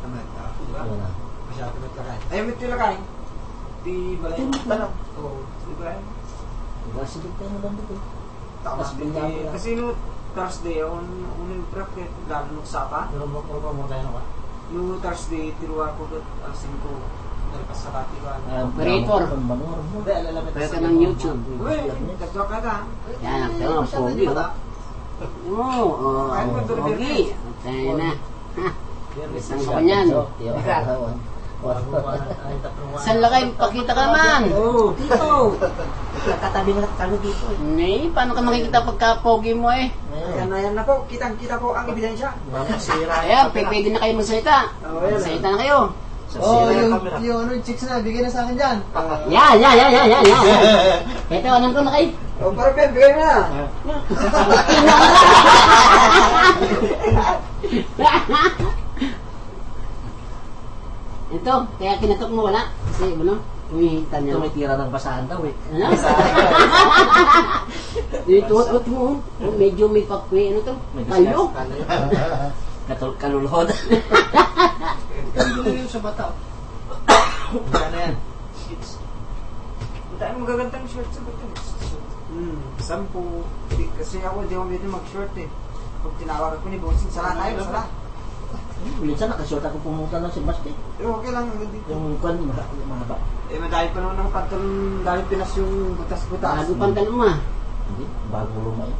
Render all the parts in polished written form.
tamad. Diba? Yun na. Masyado tamad lakayin. Ayaw mo ito lakayin. Di balay. Tanong. Oo. Di ba? Nagkasigit tayo na lang dito. Tama. Mas bigla mo lang. Kasi no Thursday, unang bracket, lalo nung sapa. Pero mo tayo na. No Thursday, tiruwa ko asin ko. Nalpas sa katiwan. Operator. Hindi, alalamit Pwede ka ng YouTube. Uy, nagtwa ka ka. Yan, ito ang pogi, oh. Oo, pogi. Tayo na. Isang ko niyan. Saan lakay? Pakita ka naman. Oo, dito. Katabi mo na kami dito. Nay, paano ka makikita pagka pogi mo eh? Yan na po. Kitang-kita po ang ebidensya. Ayan, pwede na kayo magsalita. Magsalita na kayo. Yung chicks na, bigay na sa akin dyan. Yan. Ito, anong ko na kayo? O, para Ben, bigay mo na. Ito, kaya kinatok mo wala. Kasi, ano, umihitan niya. Tumitira ng basahan daw eh. Ano? Ituot mo. Medyo may pakwi. Ano to? Kalo? Kalulhod. Ano yun sa bata? Ano yan? Ang dahil magagandang short sa bata. 10. Kasi ako, di ako pwede mag-short eh. Pag tinawagan ko ni Bossing, sala tayo, sala. Minsan nakashort ako pumunta ng si Basti. Okay lang, dito. Yung kwan, mahaba. Eh, madami pa naman ng pantalon, dahil pinas yung butas-butas. Bago pantalon mo ah. Hindi, bago lumay.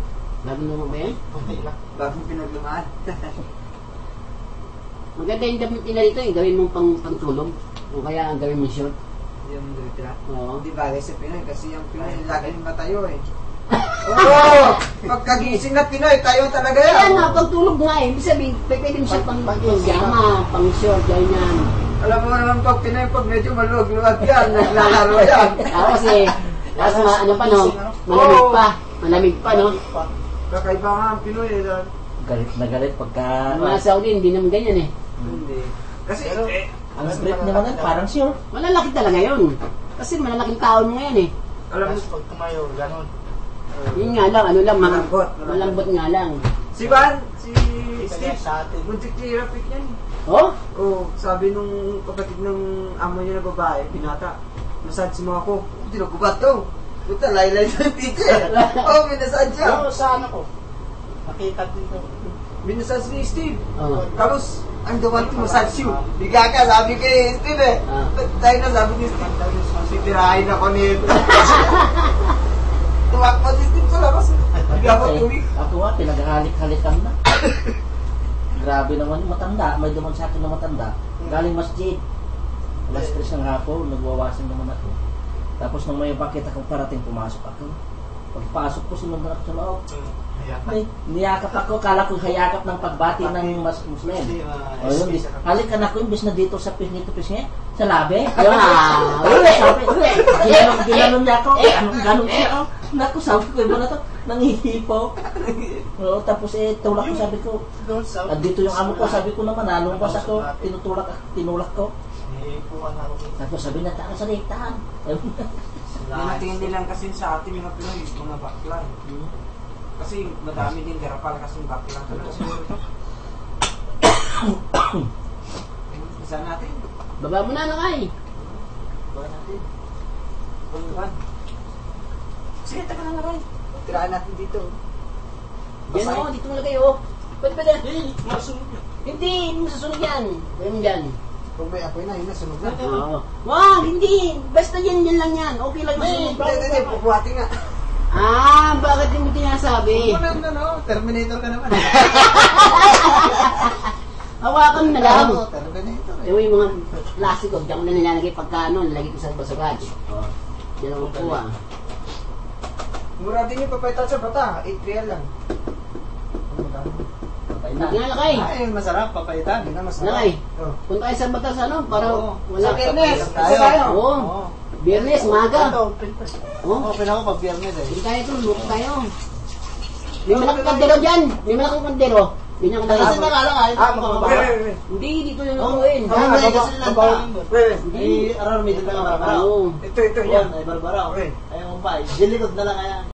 Bago naman ba yan? Okay lang. Bagong pinaglumaan. Maganda yung damit nila dito eh. Gawin mong pangtulog. O kaya ang gawin mong short. Yung dito. Oo. Hindi bagay sa Pinoy kasi yung Pinoy laging matayo eh. Oo! Pagkagising na Pinoy, tayo talaga yan. Kaya nga, pagtulog nga eh. Ibig sabihin, pwede mo siya pang pang-jama, pang-short, ganyan. Alam mo naman pag Pinoy, pag medyo maluwag-luwag yan, naglalaro yan. Tapos ano pa no? Malamig pa. Malamig pa no? Kakaiba nga ang Pinoy eh. Galit na galit pagka... Mga Saudi, hindi naman ganyan eh. Hindi. Kasi, Ang split naman yan, parang sure. Malalaki talaga yun. Kasi malalaking taon mo ngayon eh. alam mo, pag tumayo, gano'n. Yun nga lang, ano lang, Malambot. malambot nga lang. si Van, si Steve, Steve, sa atin. muntik ni Rapid yan. Oh? Oo, sabi nung kapatid ng amo niya na babae, binata, massage mo ako. Hindi na gubat to. Puta, laylay na yung teacher. Oo, minasage siya. Pero sa ano ko, nakita dito. Minasage ni Steve. Oh. Tapos, I'm the one to massage you. Biga ka, sabi kay Steve eh. Ah. Tayo na, sabi ni Steve. Sitirahin ako nito. Tumakbo si Steve sa labas. Biga ako tuwing. Ako nga, pinag-halik-halikan na. Grabe naman, matanda. May duman sa akin na matanda. Galing masjid. Alas 3 ng hapon, nagwawasan naman ako. Tapos nung may bakit akong parating, pumasok ako. Pagpasok ko, sinundan ako sa loob. Ay, niyakap ako, kala ko hayakap ng pagbati ng Muslim. O yun, halik ka na ko, imbis na dito sa pisngi, sa labi. Sabi, ginalon niya ako, ganun siya. Naku, sabi ko, iba na to, nangihipo. O, tapos tulak ko, sabi ko, at dito yung amo ko, sabi ko naman, nalungkos ako, tinulak ko. Tapos sabi na, taka sa liktaan. Yung tingin nilang kasi sa atin mga Pinoy, mga bakla. Kasi madami din garapal kasi bakla talaga siguro ito. Isa natin. Baba mo na lang ay. Baba natin. Baba. Sige, taga na nga. Tiraan natin dito. Yan o, dito mo na kayo. Pwede. Hindi mo susunod yan. Pwede mo dyan. Kung may apoy na, yun na, sunog na. Oo. Wag, hindi. Basta yan lang yan. Okay lang yung susunod. Hindi, pupuhati nga. Ah, bakit hindi mo tinasabi? Terminator ka naman. Hawakan mo na lang. Terminator. Ewan yung mga plastic ko, diyan ko na nilalagay pagka ano, nalagay ko sa basagad. Diyan ako kuha. Mura din yung papayta sa bata, 8 real lang. Hindi na lakay. Ay, masarap, papayta, hindi na masarap. Lakay. Punta kayo sa batas ano, para wala. Sa Biyernes, tayo. Oo. Biyernes, maga. Oo, pinako pag biyernes eh. Hindi tayo ito, luto tayo. May malaking kandero dyan. May malaking kandero. Hindi na Kasi kandero. nakalakay. Hindi, dito yung lutuin. Kasi nandang. Hindi. Aral, may dito na barbara. Oo. Ito, Yan, ay barbara. Ay, ang pa. Dilikod na lang kaya.